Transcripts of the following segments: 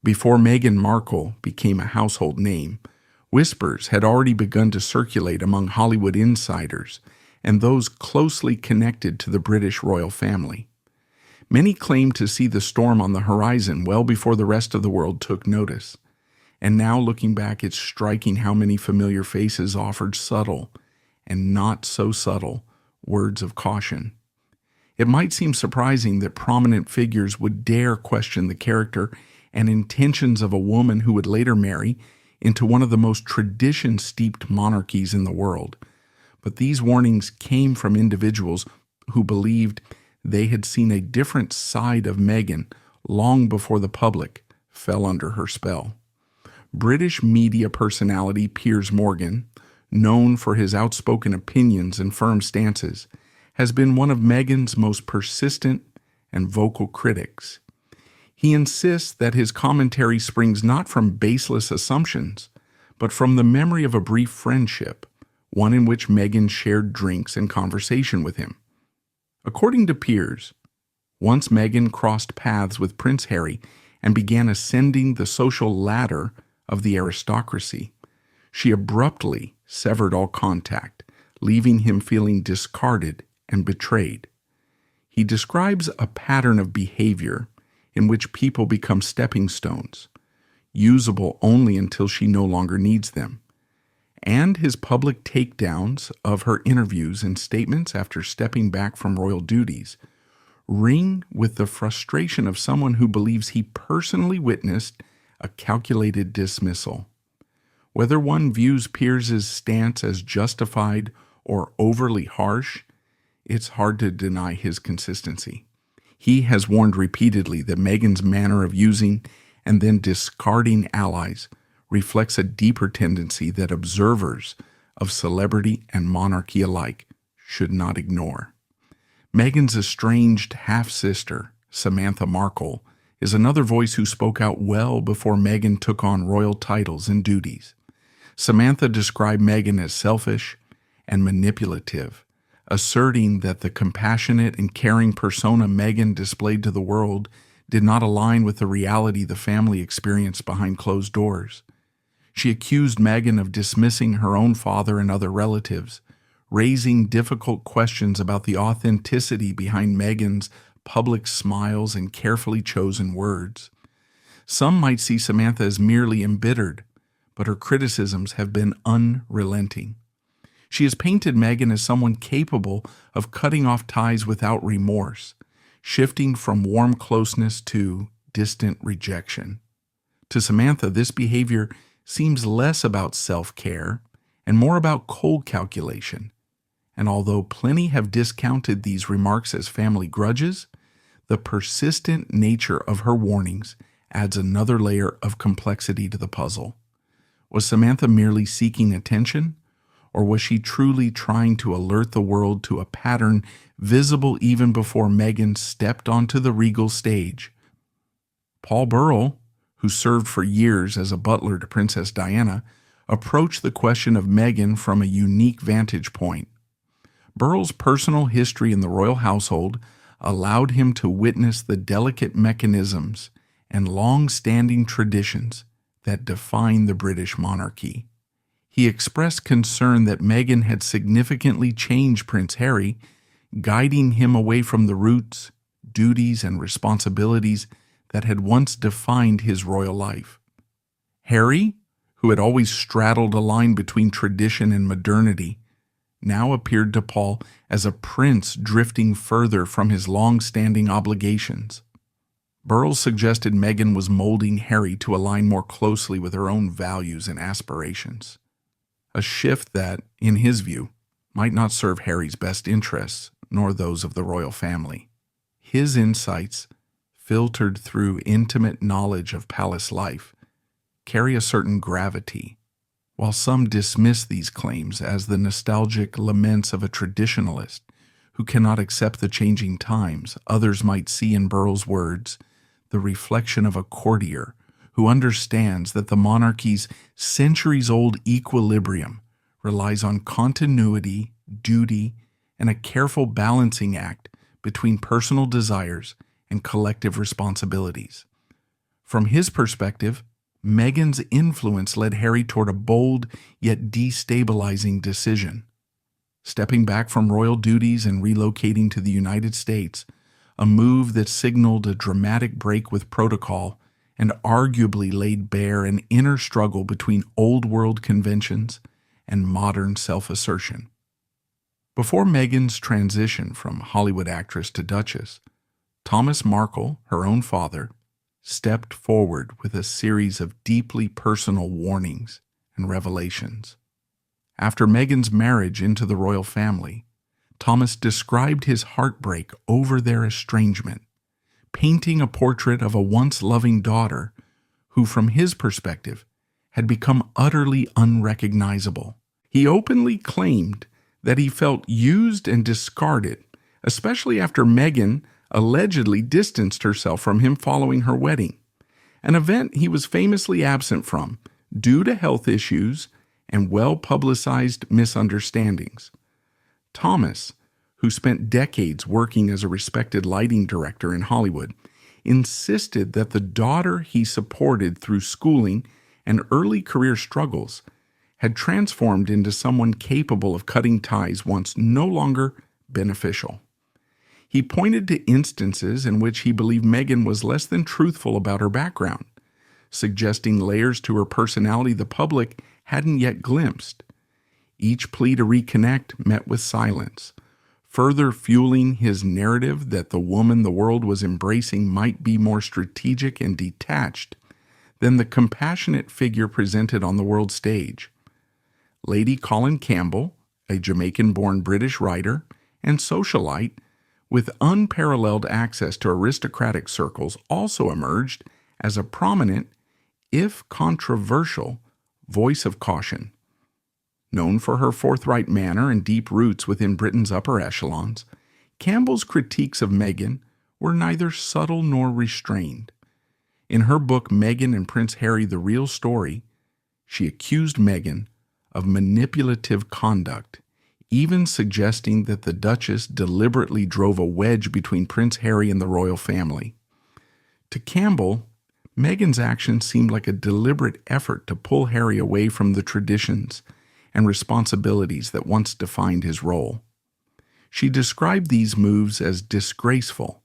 Before Meghan Markle became a household name, whispers had already begun to circulate among Hollywood insiders and those closely connected to the British royal family. Many claimed to see the storm on the horizon well before the rest of the world took notice. And now, looking back, it's striking how many familiar faces offered subtle and not so subtle words of caution. It might seem surprising that prominent figures would dare question the character and intentions of a woman who would later marry into one of the most tradition-steeped monarchies in the world. But these warnings came from individuals who believed they had seen a different side of Meghan long before the public fell under her spell. British media personality Piers Morgan, known for his outspoken opinions and firm stances, has been one of Meghan's most persistent and vocal critics. He insists that his commentary springs not from baseless assumptions, but from the memory of a brief friendship, one in which Meghan shared drinks and conversation with him. According to Piers, once Meghan crossed paths with Prince Harry and began ascending the social ladder of the aristocracy, she abruptly severed all contact, leaving him feeling discarded and betrayed. He describes a pattern of behavior in which people become stepping stones, usable only until she no longer needs them, and his public takedowns of her interviews and statements after stepping back from royal duties ring with the frustration of someone who believes he personally witnessed a calculated dismissal. Whether one views Piers's stance as justified or overly harsh, it's hard to deny his consistency. He has warned repeatedly that Meghan's manner of using and then discarding allies reflects a deeper tendency that observers of celebrity and monarchy alike should not ignore. Meghan's estranged half-sister, Samantha Markle, is another voice who spoke out well before Meghan took on royal titles and duties. Samantha described Meghan as selfish and manipulative, asserting that the compassionate and caring persona Meghan displayed to the world did not align with the reality the family experienced behind closed doors. She accused Meghan of dismissing her own father and other relatives, raising difficult questions about the authenticity behind Meghan's public smiles and carefully chosen words. Some might see Samantha as merely embittered, but her criticisms have been unrelenting. She has painted Meghan as someone capable of cutting off ties without remorse, shifting from warm closeness to distant rejection. To Samantha, this behavior seems less about self-care and more about cold calculation. And although plenty have discounted these remarks as family grudges, the persistent nature of her warnings adds another layer of complexity to the puzzle. Was Samantha merely seeking attention, or was she truly trying to alert the world to a pattern visible even before Meghan stepped onto the regal stage? Paul Burrell, who served for years as a butler to Princess Diana, approached the question of Meghan from a unique vantage point. Burrell's personal history in the royal household allowed him to witness the delicate mechanisms and long-standing traditions that define the British monarchy. He expressed concern that Meghan had significantly changed Prince Harry, guiding him away from the roots, duties, and responsibilities that had once defined his royal life. Harry, who had always straddled a line between tradition and modernity, now appeared to Paul as a prince drifting further from his long-standing obligations. Burrell suggested Meghan was molding Harry to align more closely with her own values and aspirations, a shift that, in his view, might not serve Harry's best interests nor those of the royal family. His insights, filtered through intimate knowledge of palace life, carry a certain gravity. While some dismiss these claims as the nostalgic laments of a traditionalist who cannot accept the changing times, others might see in Burrell's words the reflection of a courtier who understands that the monarchy's centuries-old equilibrium relies on continuity, duty, and a careful balancing act between personal desires and collective responsibilities. From his perspective, Meghan's influence led Harry toward a bold yet destabilizing decision. Stepping back from royal duties and relocating to the United States, a move that signaled a dramatic break with protocol and arguably laid bare an inner struggle between old-world conventions and modern self-assertion. Before Meghan's transition from Hollywood actress to Duchess, Thomas Markle, her own father, stepped forward with a series of deeply personal warnings and revelations. After Meghan's marriage into the royal family, Thomas described his heartbreak over their estrangement, painting a portrait of a once loving daughter who, from his perspective, had become utterly unrecognizable. He openly claimed that he felt used and discarded, especially after Meghan allegedly distanced herself from him following her wedding, an event he was famously absent from due to health issues and well-publicized misunderstandings. Thomas, who spent decades working as a respected lighting director in Hollywood, insisted that the daughter he supported through schooling and early career struggles had transformed into someone capable of cutting ties once no longer beneficial. He pointed to instances in which he believed Meghan was less than truthful about her background, suggesting layers to her personality the public hadn't yet glimpsed. Each plea to reconnect met with silence, further fueling his narrative that the woman the world was embracing might be more strategic and detached than the compassionate figure presented on the world stage. Lady Colin Campbell, a Jamaican-born British writer and socialite with unparalleled access to aristocratic circles, also emerged as a prominent, if controversial, voice of caution. Known for her forthright manner and deep roots within Britain's upper echelons, Campbell's critiques of Meghan were neither subtle nor restrained. In her book Meghan and Prince Harry: The Real Story, she accused Meghan of manipulative conduct, even suggesting that the Duchess deliberately drove a wedge between Prince Harry and the royal family. To Campbell, Meghan's actions seemed like a deliberate effort to pull Harry away from the traditions and responsibilities that once defined his role. She described these moves as disgraceful,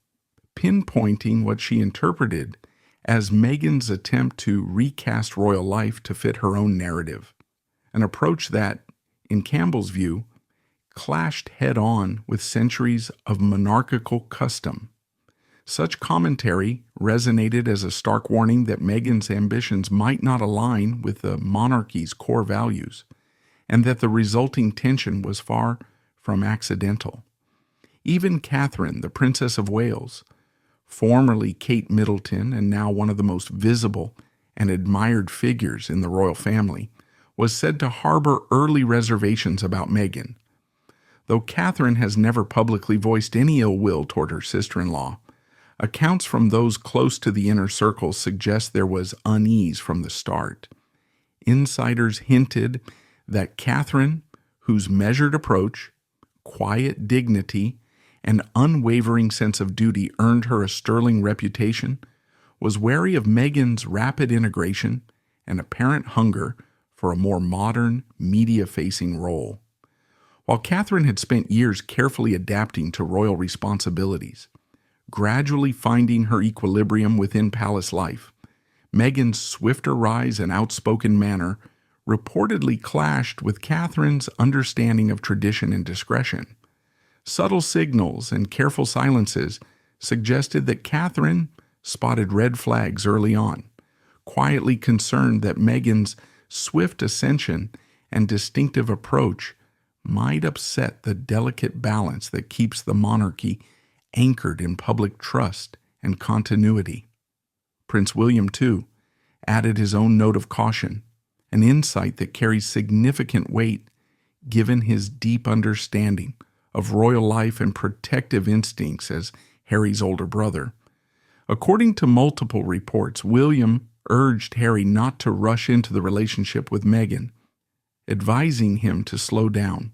pinpointing what she interpreted as Meghan's attempt to recast royal life to fit her own narrative, an approach that, in Campbell's view, clashed head-on with centuries of monarchical custom. Such commentary resonated as a stark warning that Meghan's ambitions might not align with the monarchy's core values, and that the resulting tension was far from accidental. Even Catherine, the Princess of Wales, formerly Kate Middleton and now one of the most visible and admired figures in the royal family, was said to harbor early reservations about Meghan. Though Catherine has never publicly voiced any ill will toward her sister-in-law, accounts from those close to the inner circle suggest there was unease from the start. Insiders hinted that Catherine, whose measured approach, quiet dignity, and unwavering sense of duty earned her a sterling reputation, was wary of Meghan's rapid integration and apparent hunger for a more modern, media-facing role. While Catherine had spent years carefully adapting to royal responsibilities, gradually finding her equilibrium within palace life, Meghan's swifter rise and outspoken manner reportedly clashed with Catherine's understanding of tradition and discretion. Subtle signals and careful silences suggested that Catherine spotted red flags early on, quietly concerned that Meghan's swift ascension and distinctive approach might upset the delicate balance that keeps the monarchy anchored in public trust and continuity. Prince William, too, added his own note of caution, an insight that carries significant weight given his deep understanding of royal life and protective instincts as Harry's older brother. According to multiple reports, William urged Harry not to rush into the relationship with Meghan, advising him to slow down,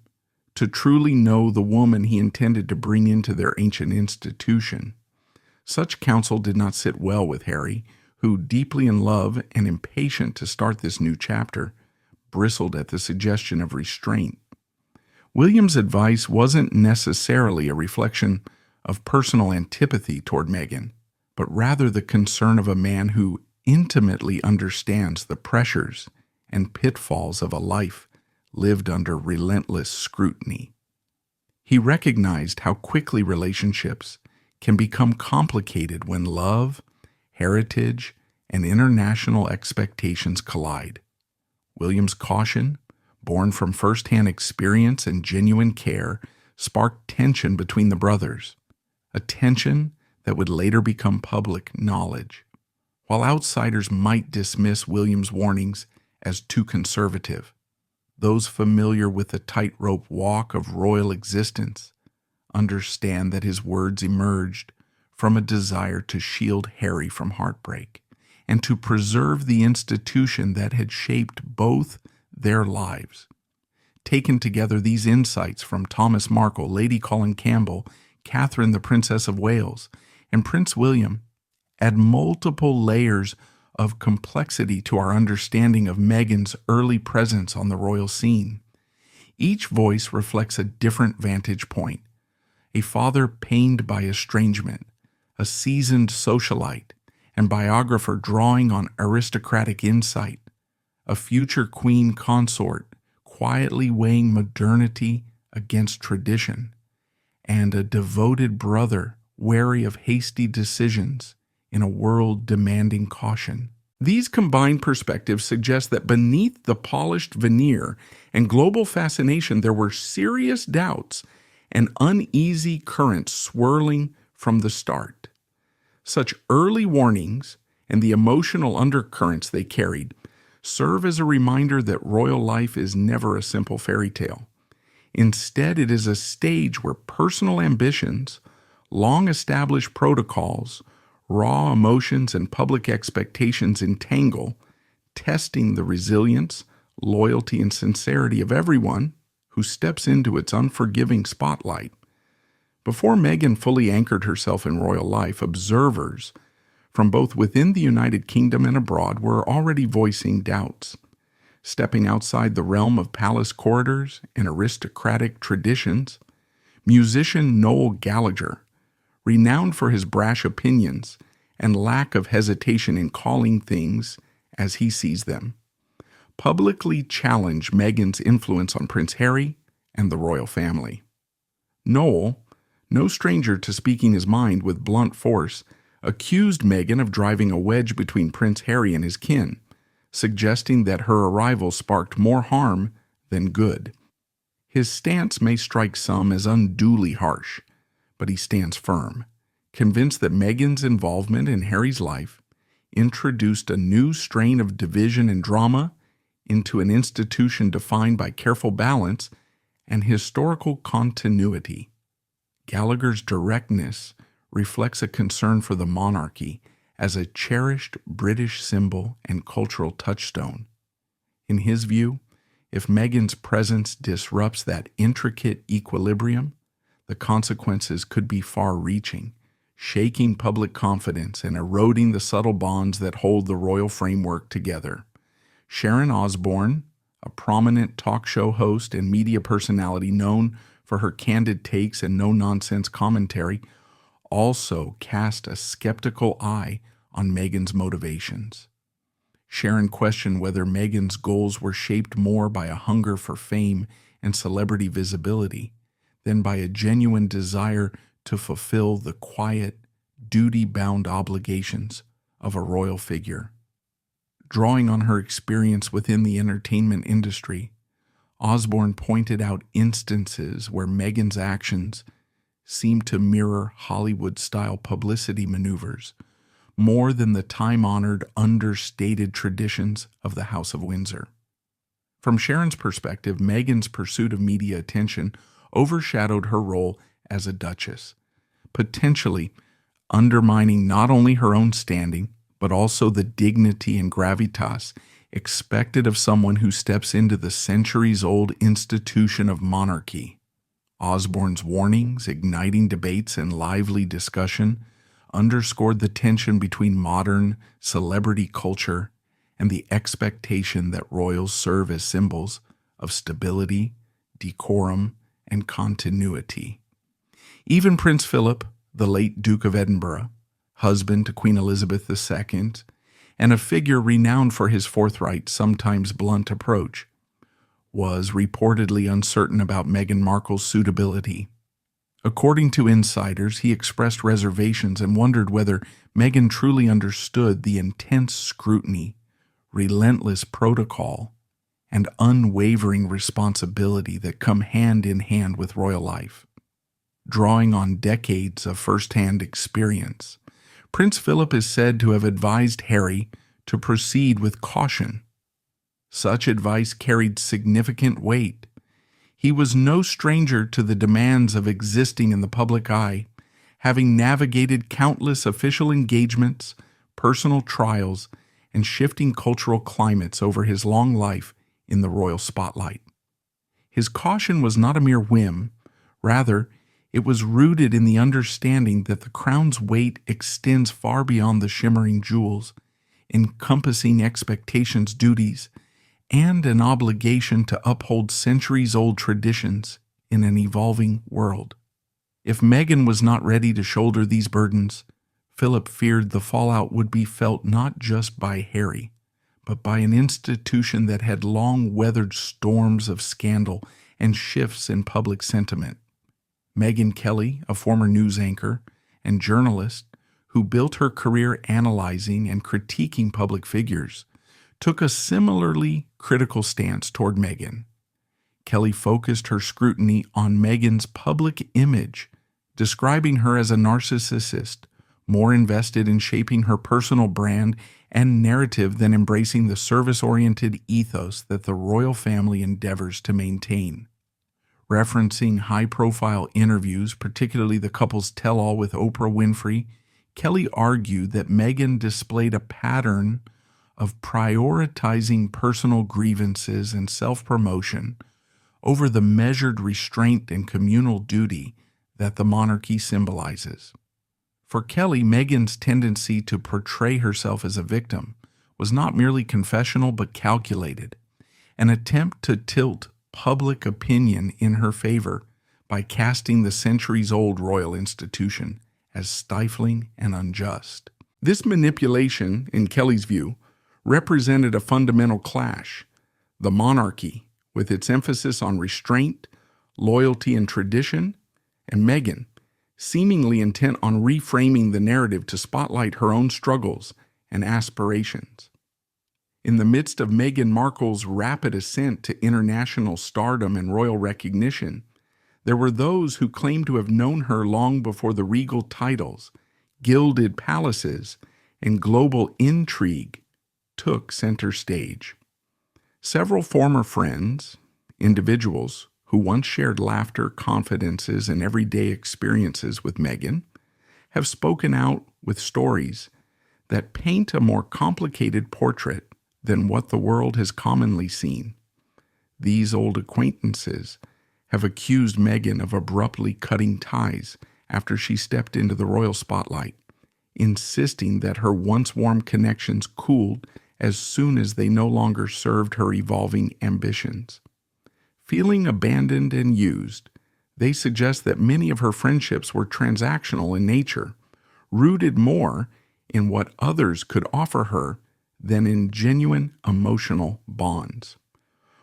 to truly know the woman he intended to bring into their ancient institution. Such counsel did not sit well with Harry, who, deeply in love and impatient to start this new chapter, bristled at the suggestion of restraint. William's advice wasn't necessarily a reflection of personal antipathy toward Meghan, but rather the concern of a man who intimately understands the pressures and pitfalls of a life lived under relentless scrutiny. He recognized how quickly relationships can become complicated when love, heritage, and international expectations collide. William's caution, born from first-hand experience and genuine care, sparked tension between the brothers, a tension that would later become public knowledge. While outsiders might dismiss William's warnings as too conservative, those familiar with the tightrope walk of royal existence understand that his words emerged from a desire to shield Harry from heartbreak and to preserve the institution that had shaped both their lives. Taken together, these insights from Thomas Markle, Lady Colin Campbell, Catherine the Princess of Wales, and Prince William add multiple layers of complexity to our understanding of Meghan's early presence on the royal scene. Each voice reflects a different vantage point: a father pained by estrangement, a seasoned socialite and biographer drawing on aristocratic insight, a future queen consort quietly weighing modernity against tradition, and a devoted brother wary of hasty decisions in a world demanding caution. These combined perspectives suggest that beneath the polished veneer and global fascination there were serious doubts and uneasy currents swirling from the start. Such early warnings and the emotional undercurrents they carried serve as a reminder that royal life is never a simple fairy tale. Instead, it is a stage where personal ambitions, long-established protocols, raw emotions, and public expectations entangle, testing the resilience, loyalty, and sincerity of everyone who steps into its unforgiving spotlight. Before Meghan fully anchored herself in royal life, observers from both within the United Kingdom and abroad were already voicing doubts. Stepping outside the realm of palace corridors and aristocratic traditions, musician Noel Gallagher, renowned for his brash opinions and lack of hesitation in calling things as he sees them, publicly challenged Meghan's influence on Prince Harry and the royal family. Noel, no stranger to speaking his mind with blunt force, accused Meghan of driving a wedge between Prince Harry and his kin, suggesting that her arrival sparked more harm than good. His stance may strike some as unduly harsh, but he stands firm, convinced that Meghan's involvement in Harry's life introduced a new strain of division and drama into an institution defined by careful balance and historical continuity. Gallagher's directness reflects a concern for the monarchy as a cherished British symbol and cultural touchstone. In his view, if Meghan's presence disrupts that intricate equilibrium, the consequences could be far-reaching, shaking public confidence and eroding the subtle bonds that hold the royal framework together. Sharon Osbourne, a prominent talk show host and media personality known for her candid takes and no-nonsense commentary, also cast a skeptical eye on Meghan's motivations. Sharon questioned whether Meghan's goals were shaped more by a hunger for fame and celebrity visibility than by a genuine desire to fulfill the quiet, duty-bound obligations of a royal figure. Drawing on her experience within the entertainment industry, Osbourne pointed out instances where Meghan's actions seemed to mirror Hollywood-style publicity maneuvers more than the time-honored, understated traditions of the House of Windsor. From Sharon's perspective, Meghan's pursuit of media attention overshadowed her role as a duchess, potentially undermining not only her own standing, but also the dignity and gravitas expected of someone who steps into the centuries-old institution of monarchy. Osborne's warnings, igniting debates and lively discussion, underscored the tension between modern celebrity culture and the expectation that royals serve as symbols of stability, decorum, and continuity. Even Prince Philip, the late Duke of Edinburgh, husband to Queen Elizabeth II, and a figure renowned for his forthright, sometimes blunt approach, was reportedly uncertain about Meghan Markle's suitability. According to insiders, he expressed reservations and wondered whether Meghan truly understood the intense scrutiny, relentless protocol, and unwavering responsibility that come hand in hand with royal life. Drawing on decades of first-hand experience, Prince Philip is said to have advised Harry to proceed with caution. Such advice carried significant weight. He was no stranger to the demands of existing in the public eye, having navigated countless official engagements, personal trials, and shifting cultural climates over his long life in the royal spotlight. His caution was not a mere whim. Rather, it was rooted in the understanding that the crown's weight extends far beyond the shimmering jewels, encompassing expectations, duties, and an obligation to uphold centuries-old traditions in an evolving world. If Meghan was not ready to shoulder these burdens, Philip feared the fallout would be felt not just by Harry, but by an institution that had long weathered storms of scandal and shifts in public sentiment. Megyn Kelly, a former news anchor and journalist who built her career analyzing and critiquing public figures, took a similarly critical stance toward Meghan. Kelly focused her scrutiny on Meghan's public image, describing her as a narcissist, more invested in shaping her personal brand and narrative than embracing the service-oriented ethos that the royal family endeavors to maintain. Referencing high-profile interviews, particularly the couple's tell-all with Oprah Winfrey, Kelly argued that Meghan displayed a pattern of prioritizing personal grievances and self-promotion over the measured restraint and communal duty that the monarchy symbolizes. For Kelly, Meghan's tendency to portray herself as a victim was not merely confessional but calculated, an attempt to tilt public opinion in her favor by casting the centuries-old royal institution as stifling and unjust. This manipulation, in Kelly's view, represented a fundamental clash. The monarchy, with its emphasis on restraint, loyalty, and tradition, and Meghan, seemingly intent on reframing the narrative to spotlight her own struggles and aspirations. In the midst of Meghan Markle's rapid ascent to international stardom and royal recognition, there were those who claimed to have known her long before the regal titles, gilded palaces, and global intrigue took center stage. Several former friends, individuals who once shared laughter, confidences, and everyday experiences with Meghan, have spoken out with stories that paint a more complicated portrait than what the world has commonly seen. These old acquaintances have accused Meghan of abruptly cutting ties after she stepped into the royal spotlight, insisting that her once warm connections cooled as soon as they no longer served her evolving ambitions. Feeling abandoned and used, they suggest that many of her friendships were transactional in nature, rooted more in what others could offer her than in genuine emotional bonds.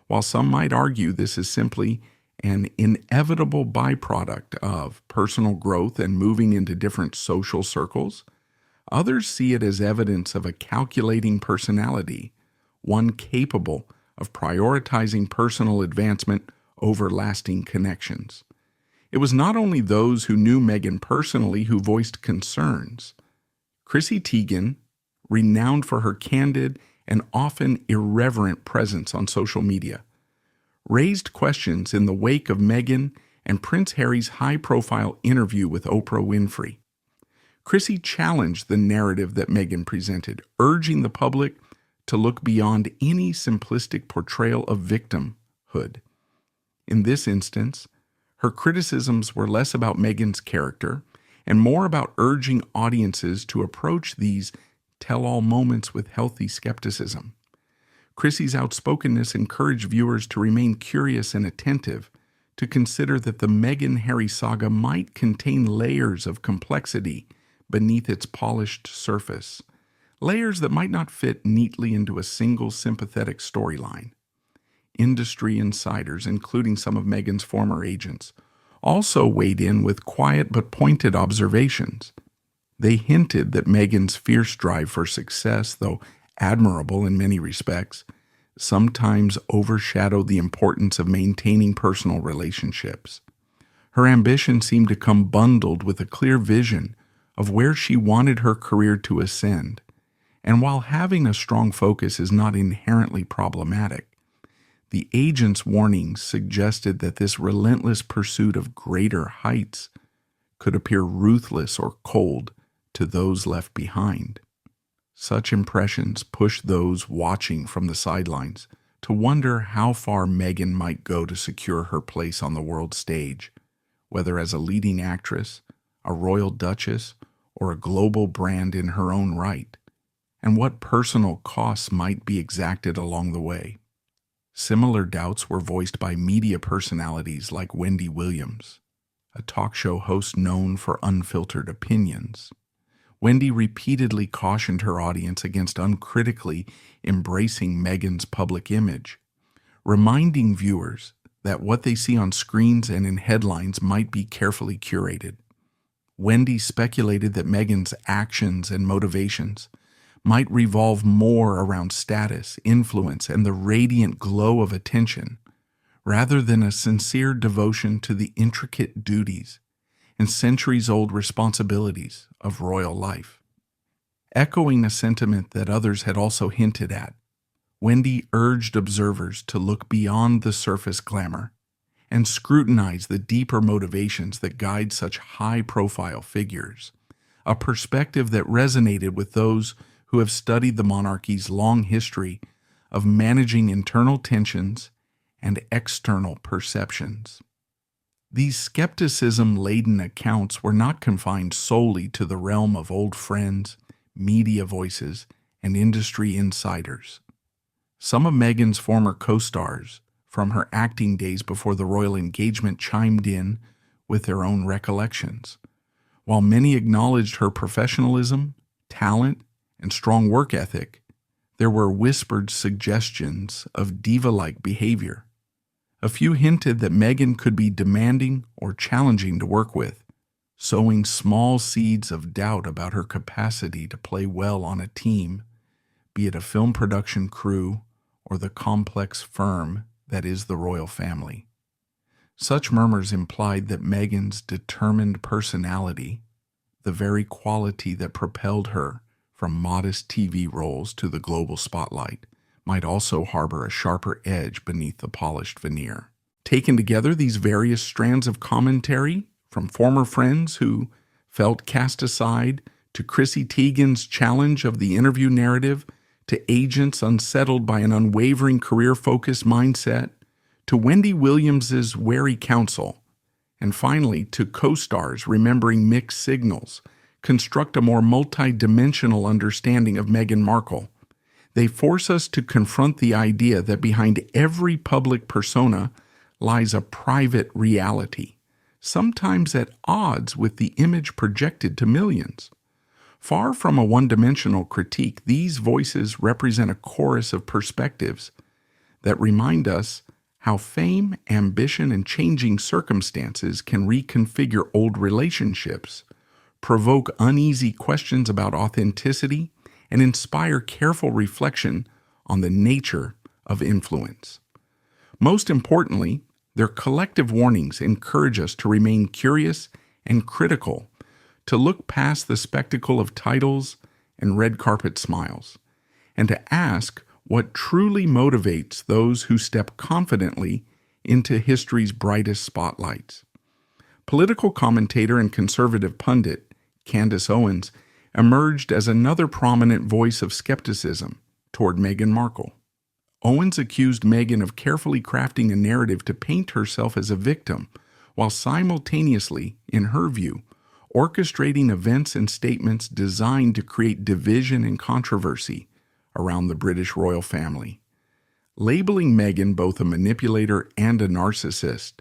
While some might argue this is simply an inevitable byproduct of personal growth and moving into different social circles, others see it as evidence of a calculating personality, one capable of prioritizing personal advancement over lasting connections. It was not only those who knew Meghan personally who voiced concerns. Chrissy Teigen, renowned for her candid and often irreverent presence on social media, raised questions in the wake of Meghan and Prince Harry's high-profile interview with Oprah Winfrey. Chrissy challenged the narrative that Meghan presented, urging the public to look beyond any simplistic portrayal of victimhood. In this instance, her criticisms were less about Meghan's character and more about urging audiences to approach these tell-all moments with healthy skepticism. Chrissy's outspokenness encouraged viewers to remain curious and attentive, to consider that the Meghan-Harry saga might contain layers of complexity beneath its polished surface, layers that might not fit neatly into a single sympathetic storyline. Industry insiders, including some of Meghan's former agents, also weighed in with quiet but pointed observations. They hinted that Meghan's fierce drive for success, though admirable in many respects, sometimes overshadowed the importance of maintaining personal relationships. Her ambition seemed to come bundled with a clear vision of where she wanted her career to ascend, and while having a strong focus is not inherently problematic, the agent's warnings suggested that this relentless pursuit of greater heights could appear ruthless or cold to those left behind. Such impressions pushed those watching from the sidelines to wonder how far Meghan might go to secure her place on the world stage, whether as a leading actress, a royal duchess, or a global brand in her own right, and what personal costs might be exacted along the way. Similar doubts were voiced by media personalities like Wendy Williams, a talk show host known for unfiltered opinions. Wendy repeatedly cautioned her audience against uncritically embracing Meghan's public image, reminding viewers that what they see on screens and in headlines might be carefully curated. Wendy speculated that Meghan's actions and motivations might revolve more around status, influence, and the radiant glow of attention, rather than a sincere devotion to the intricate duties and centuries-old responsibilities of royal life. Echoing a sentiment that others had also hinted at, Wendy urged observers to look beyond the surface glamour and scrutinize the deeper motivations that guide such high-profile figures, a perspective that resonated with those who have studied the monarchy's long history of managing internal tensions and external perceptions. These skepticism-laden accounts were not confined solely to the realm of old friends, media voices, and industry insiders. Some of Meghan's former co-stars from her acting days before the royal engagement chimed in with their own recollections. While many acknowledged her professionalism, talent, and strong work ethic, there were whispered suggestions of diva-like behavior. A few hinted that Meghan could be demanding or challenging to work with, sowing small seeds of doubt about her capacity to play well on a team, be it a film production crew or the complex firm that is the royal family. Such murmurs implied that Meghan's determined personality, the very quality that propelled her from modest TV roles to the global spotlight, might also harbor a sharper edge beneath the polished veneer. Taken together, these various strands of commentary, from former friends who felt cast aside, to Chrissy Teigen's challenge of the interview narrative, to agents unsettled by an unwavering career-focused mindset, to Wendy Williams's wary counsel, and finally to co-stars remembering mixed signals, construct a more multi-dimensional understanding of Meghan Markle. They force us to confront the idea that behind every public persona lies a private reality, sometimes at odds with the image projected to millions. Far from a one-dimensional critique, these voices represent a chorus of perspectives that remind us how fame, ambition, and changing circumstances can reconfigure old relationships, provoke uneasy questions about authenticity, and inspire careful reflection on the nature of influence. Most importantly, their collective warnings encourage us to remain curious and critical, to look past the spectacle of titles and red carpet smiles, and to ask what truly motivates those who step confidently into history's brightest spotlights. Political commentator and conservative pundit Candace Owens emerged as another prominent voice of skepticism toward Meghan Markle. Owens accused Meghan of carefully crafting a narrative to paint herself as a victim, while simultaneously, in her view, orchestrating events and statements designed to create division and controversy around the British royal family. Labeling Meghan both a manipulator and a narcissist,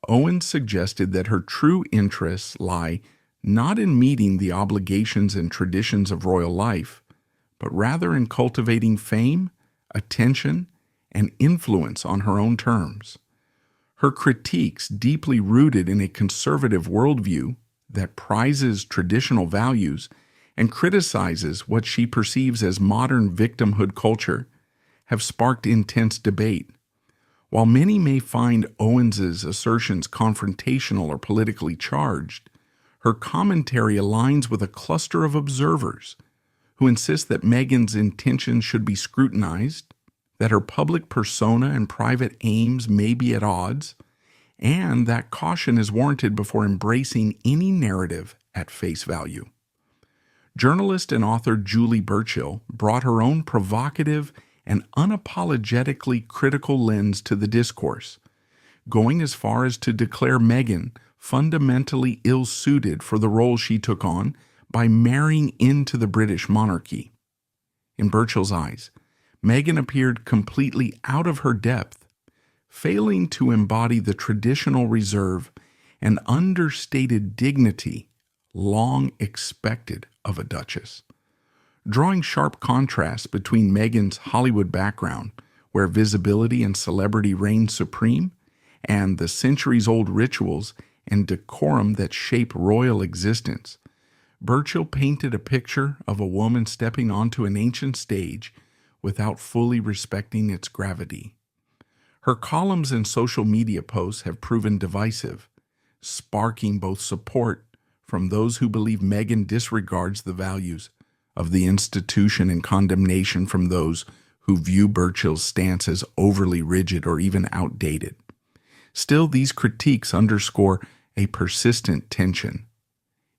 Owens suggested that her true interests lie not in meeting the obligations and traditions of royal life, but rather in cultivating fame, attention, and influence on her own terms. Her critiques, deeply rooted in a conservative worldview that prizes traditional values and criticizes what she perceives as modern victimhood culture, have sparked intense debate. While many may find Owens's assertions confrontational or politically charged, her commentary aligns with a cluster of observers who insist that Meghan's intentions should be scrutinized, that her public persona and private aims may be at odds, and that caution is warranted before embracing any narrative at face value. Journalist and author Julie Burchill brought her own provocative and unapologetically critical lens to the discourse, going as far as to declare Meghan fundamentally ill-suited for the role she took on by marrying into the British monarchy. In Burchill's eyes, Meghan appeared completely out of her depth, failing to embody the traditional reserve and understated dignity long expected of a duchess. Drawing sharp contrasts between Meghan's Hollywood background, where visibility and celebrity reigned supreme, and the centuries-old rituals and decorum that shape royal existence, Burchill painted a picture of a woman stepping onto an ancient stage without fully respecting its gravity. Her columns and social media posts have proven divisive, sparking both support from those who believe Meghan disregards the values of the institution and condemnation from those who view Burchill's stance as overly rigid or even outdated. Still, these critiques underscore a persistent tension.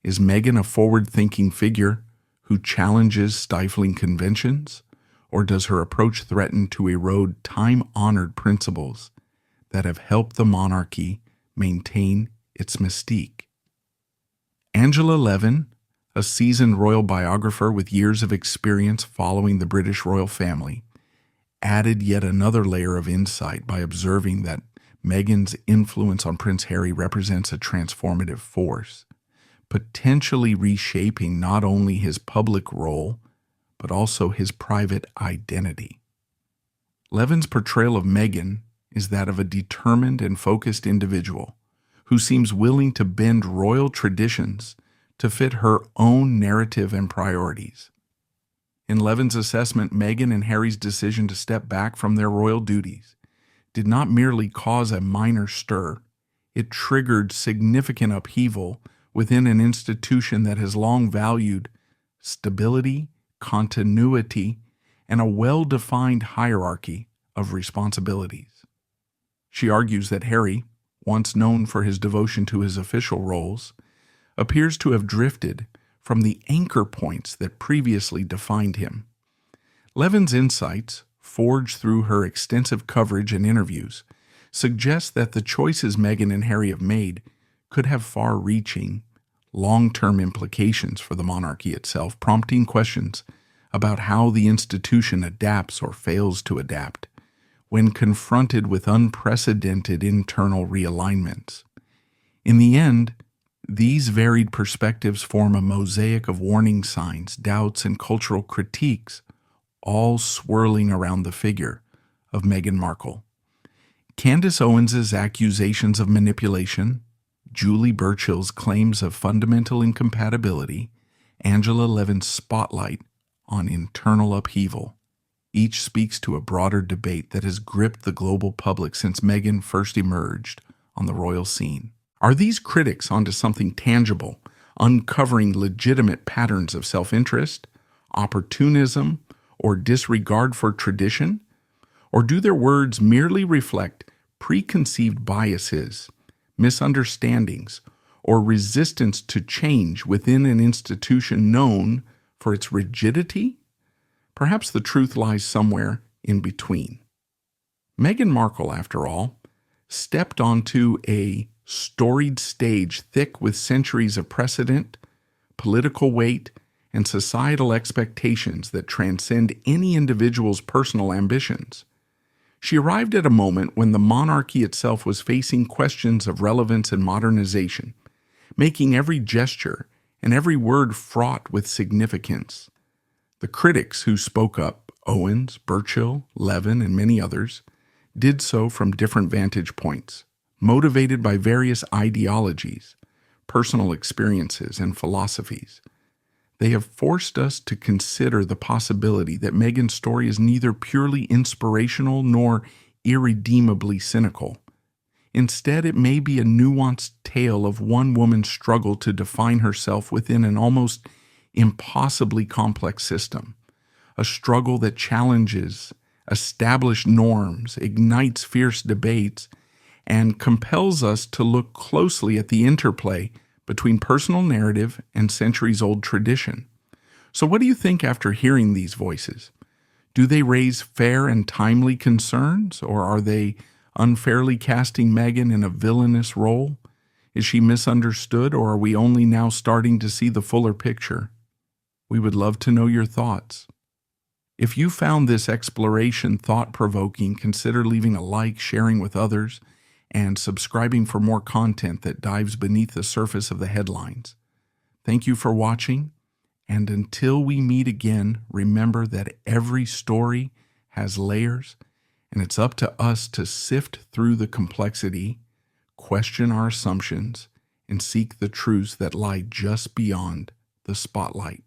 Is Meghan a forward-thinking figure who challenges stifling conventions, or does her approach threaten to erode time-honored principles that have helped the monarchy maintain its mystique? Angela Levin, a seasoned royal biographer with years of experience following the British royal family, added yet another layer of insight by observing that Meghan's influence on Prince Harry represents a transformative force, potentially reshaping not only his public role, but also his private identity. Levin's portrayal of Meghan is that of a determined and focused individual who seems willing to bend royal traditions to fit her own narrative and priorities. In Levin's assessment, Meghan and Harry's decision to step back from their royal duties did not merely cause a minor stir, it triggered significant upheaval within an institution that has long valued stability, continuity, and a well-defined hierarchy of responsibilities. She argues that Harry, once known for his devotion to his official roles, appears to have drifted from the anchor points that previously defined him. Levin's insights, forged through her extensive coverage and interviews, suggest that the choices Meghan and Harry have made could have far-reaching, long-term implications for the monarchy itself, prompting questions about how the institution adapts or fails to adapt when confronted with unprecedented internal realignments. In the end, these varied perspectives form a mosaic of warning signs, doubts, and cultural critiques, all swirling around the figure of Meghan Markle. Candace Owens's accusations of manipulation, Julie Burchill's claims of fundamental incompatibility, Angela Levin's spotlight on internal upheaval, each speaks to a broader debate that has gripped the global public since Meghan first emerged on the royal scene. Are these critics onto something tangible, uncovering legitimate patterns of self-interest, opportunism, or disregard for tradition? Or do their words merely reflect preconceived biases, misunderstandings, or resistance to change within an institution known for its rigidity? Perhaps the truth lies somewhere in between. Meghan Markle, after all, stepped onto a storied stage thick with centuries of precedent, political weight, and societal expectations that transcend any individual's personal ambitions. She arrived at a moment when the monarchy itself was facing questions of relevance and modernization, making every gesture and every word fraught with significance. The critics who spoke up, Owens, Burchill, Levin, and many others, did so from different vantage points, motivated by various ideologies, personal experiences, and philosophies. They have forced us to consider the possibility that Meghan's story is neither purely inspirational nor irredeemably cynical. Instead, it may be a nuanced tale of one woman's struggle to define herself within an almost impossibly complex system, a struggle that challenges established norms, ignites fierce debates, and compels us to look closely at the interplay between personal narrative and centuries-old tradition. So what do you think after hearing these voices? Do they raise fair and timely concerns, or are they unfairly casting Meghan in a villainous role? Is she misunderstood, or are we only now starting to see the fuller picture? We would love to know your thoughts. If you found this exploration thought-provoking, consider leaving a like, sharing with others, and subscribing for more content that dives beneath the surface of the headlines. Thank you for watching, and until we meet again, remember that every story has layers, and it's up to us to sift through the complexity, question our assumptions, and seek the truths that lie just beyond the spotlight.